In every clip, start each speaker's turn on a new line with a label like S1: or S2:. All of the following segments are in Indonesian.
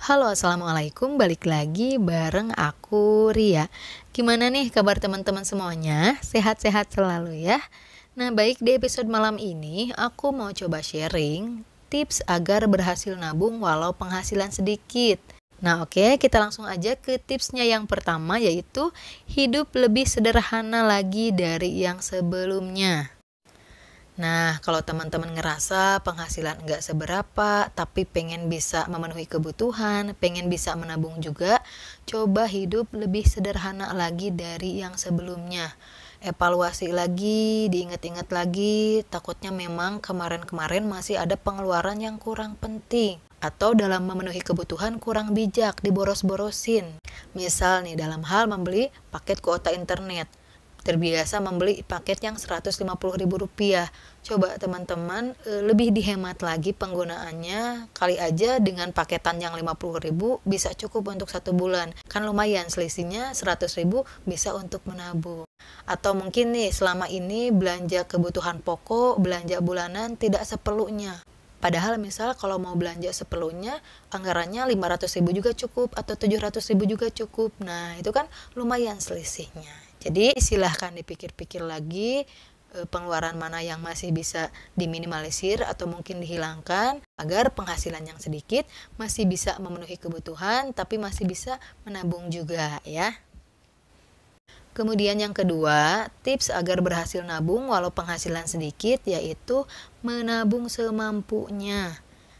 S1: Halo, assalamualaikum. Balik lagi bareng aku, Ria. Gimana nih kabar teman-teman semuanya? Sehat-sehat selalu ya. Nah, baik, di episode malam ini aku mau coba sharing tips agar berhasil nabung walau penghasilan sedikit. Nah, oke, kita langsung aja ke tipsnya yang pertama, yaitu hidup lebih sederhana lagi dari yang sebelumnya. Nah, kalau teman-teman ngerasa penghasilan nggak seberapa, tapi pengen bisa memenuhi kebutuhan, pengen bisa menabung juga, coba hidup lebih sederhana lagi dari yang sebelumnya. Evaluasi lagi, diingat-ingat lagi, takutnya memang kemarin-kemarin masih ada pengeluaran yang kurang penting. Atau dalam memenuhi kebutuhan kurang bijak, diboros-borosin. Misal nih, dalam hal membeli paket kuota internet. Terbiasa membeli paket yang Rp150.000. Coba teman-teman lebih dihemat lagi penggunaannya. Kali aja dengan paketan yang Rp50.000 bisa cukup untuk 1 bulan. Kan lumayan, selisihnya Rp100.000 bisa untuk menabung. Atau mungkin nih selama ini belanja kebutuhan pokok, belanja bulanan tidak seperlunya. Padahal misal kalau mau belanja seperlunya, anggarannya Rp500.000 juga cukup atau Rp700.000 juga cukup. Nah, itu kan lumayan selisihnya. Jadi silahkan dipikir-pikir lagi pengeluaran mana yang masih bisa diminimalisir atau mungkin dihilangkan agar penghasilan yang sedikit masih bisa memenuhi kebutuhan tapi masih bisa menabung juga ya. Kemudian yang kedua, tips agar berhasil nabung walau penghasilan sedikit yaitu menabung semampunya.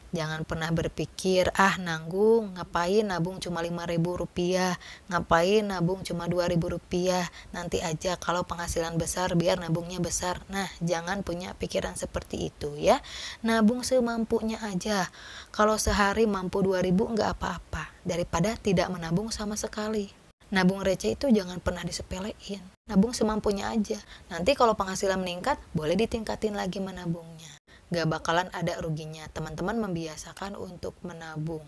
S1: Jangan pernah berpikir, nanggung, ngapain nabung cuma Rp5.000, ngapain nabung cuma Rp2.000, nanti aja kalau penghasilan besar biar nabungnya besar. Nah, jangan punya pikiran seperti itu ya. Nabung semampunya aja. Kalau sehari mampu 2.000 nggak apa-apa, daripada tidak menabung sama sekali. Nabung receh itu jangan pernah disepelein. Nabung semampunya aja. Nanti kalau penghasilan meningkat, boleh ditingkatin lagi menabungnya. Gak bakalan ada ruginya. Teman-teman membiasakan untuk menabung.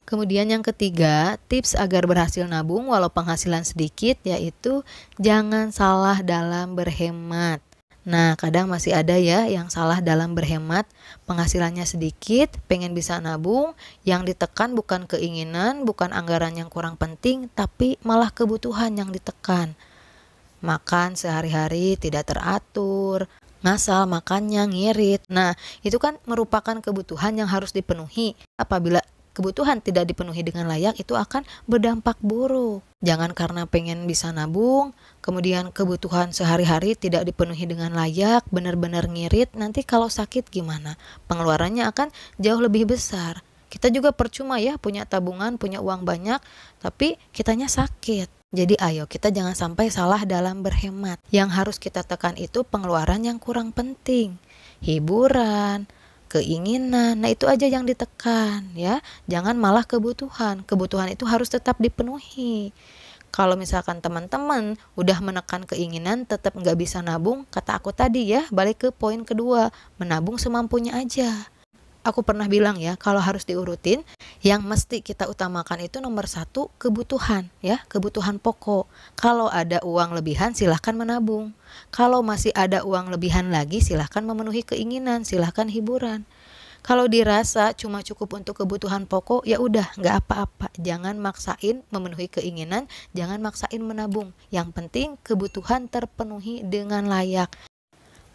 S1: Kemudian yang ketiga, tips agar berhasil nabung walau penghasilan sedikit yaitu jangan salah dalam berhemat. Nah, kadang masih ada ya yang salah dalam berhemat, penghasilannya sedikit, pengen bisa nabung, yang ditekan bukan keinginan, bukan anggaran yang kurang penting, tapi malah kebutuhan yang ditekan. Makan sehari-hari tidak teratur, ngasal makannya ngirit. Nah, itu kan merupakan kebutuhan yang harus dipenuhi. Apabila kebutuhan tidak dipenuhi dengan layak, itu akan berdampak buruk. Jangan karena pengen bisa nabung, kemudian kebutuhan sehari-hari tidak dipenuhi dengan layak, benar-benar ngirit, nanti kalau sakit gimana? Pengeluarannya akan jauh lebih besar. Kita juga percuma ya punya tabungan, punya uang banyak, tapi kitanya sakit. Jadi ayo kita jangan sampai salah dalam berhemat. Yang harus kita tekan itu pengeluaran yang kurang penting. Hiburan, keinginan, nah itu aja yang ditekan ya. Jangan malah kebutuhan. Kebutuhan itu harus tetap dipenuhi. Kalau misalkan teman-teman udah menekan keinginan tetap nggak bisa nabung, kata aku tadi ya, balik ke poin kedua, menabung semampunya aja. Aku pernah bilang ya, kalau harus diurutin, yang mesti kita utamakan itu nomor 1, kebutuhan ya, kebutuhan pokok. Kalau ada uang lebihan silahkan menabung. Kalau masih ada uang lebihan lagi silahkan memenuhi keinginan, silahkan hiburan. Kalau dirasa cuma cukup untuk kebutuhan pokok, ya udah nggak apa-apa. Jangan maksain memenuhi keinginan, jangan maksain menabung. Yang penting kebutuhan terpenuhi dengan layak.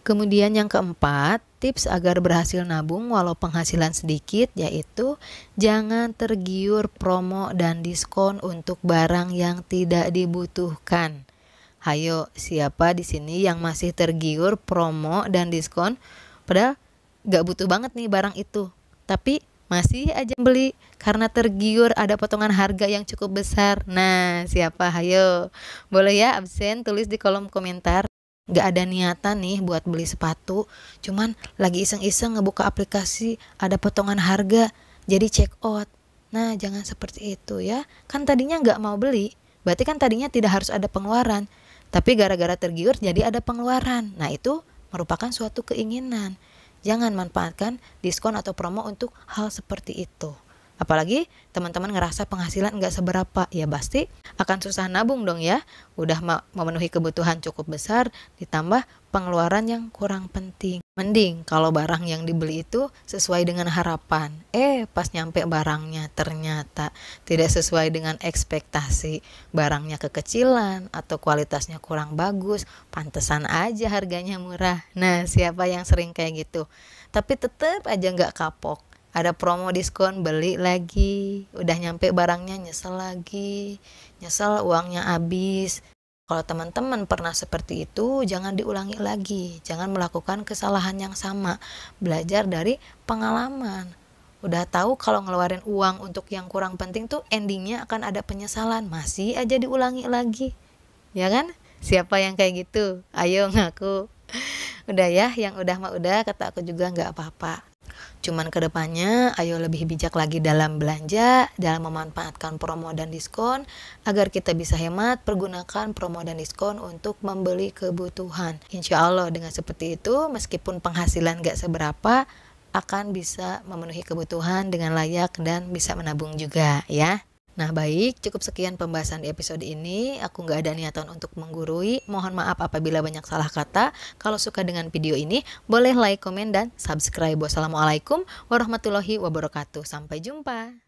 S1: Kemudian yang keempat, tips agar berhasil nabung walau penghasilan sedikit yaitu jangan tergiur promo dan diskon untuk barang yang tidak dibutuhkan. Hayo, siapa di sini yang masih tergiur promo dan diskon padahal gak butuh banget nih barang itu, tapi masih aja beli karena tergiur ada potongan harga yang cukup besar. Nah, siapa? Hayo, boleh ya absen tulis di kolom komentar. Gak ada niatan nih buat beli sepatu, cuman lagi iseng-iseng ngebuka aplikasi ada potongan harga jadi check out. Nah, jangan seperti itu ya. Kan tadinya gak mau beli, berarti kan tadinya tidak harus ada pengeluaran, tapi gara-gara tergiur jadi ada pengeluaran. Nah, itu merupakan suatu keinginan. Jangan manfaatkan diskon atau promo untuk hal seperti itu. Apalagi teman-teman ngerasa penghasilan nggak seberapa, ya pasti akan susah nabung dong ya. Udah memenuhi kebutuhan cukup besar, ditambah pengeluaran yang kurang penting. Mending kalau barang yang dibeli itu sesuai dengan harapan. Pas nyampe barangnya ternyata tidak sesuai dengan ekspektasi. Barangnya kekecilan atau kualitasnya kurang bagus, pantesan aja harganya murah. Nah, siapa yang sering kayak gitu? Tapi tetap aja nggak kapok. Ada promo diskon, beli lagi, udah nyampe barangnya nyesel lagi, nyesel uangnya habis. Kalau teman-teman pernah seperti itu, jangan diulangi lagi, jangan melakukan kesalahan yang sama. Belajar dari pengalaman. Udah tahu kalau ngeluarin uang untuk yang kurang penting tuh endingnya akan ada penyesalan, masih aja diulangi lagi, ya kan? Siapa yang kayak gitu? Ayo ngaku. Udah ya, yang udah mah udah, kata aku juga nggak apa-apa. Cuman kedepannya ayo lebih bijak lagi dalam belanja, dalam memanfaatkan promo dan diskon, agar kita bisa hemat pergunakan promo dan diskon untuk membeli kebutuhan. Insya Allah dengan seperti itu, meskipun penghasilan gak seberapa, akan bisa memenuhi kebutuhan dengan layak dan bisa menabung juga ya. Nah baik, cukup sekian pembahasan di episode ini. Aku gak ada niatan untuk menggurui. Mohon maaf apabila banyak salah kata. Kalau suka dengan video ini, boleh like, komen, dan subscribe. Wassalamualaikum warahmatullahi wabarakatuh. Sampai jumpa.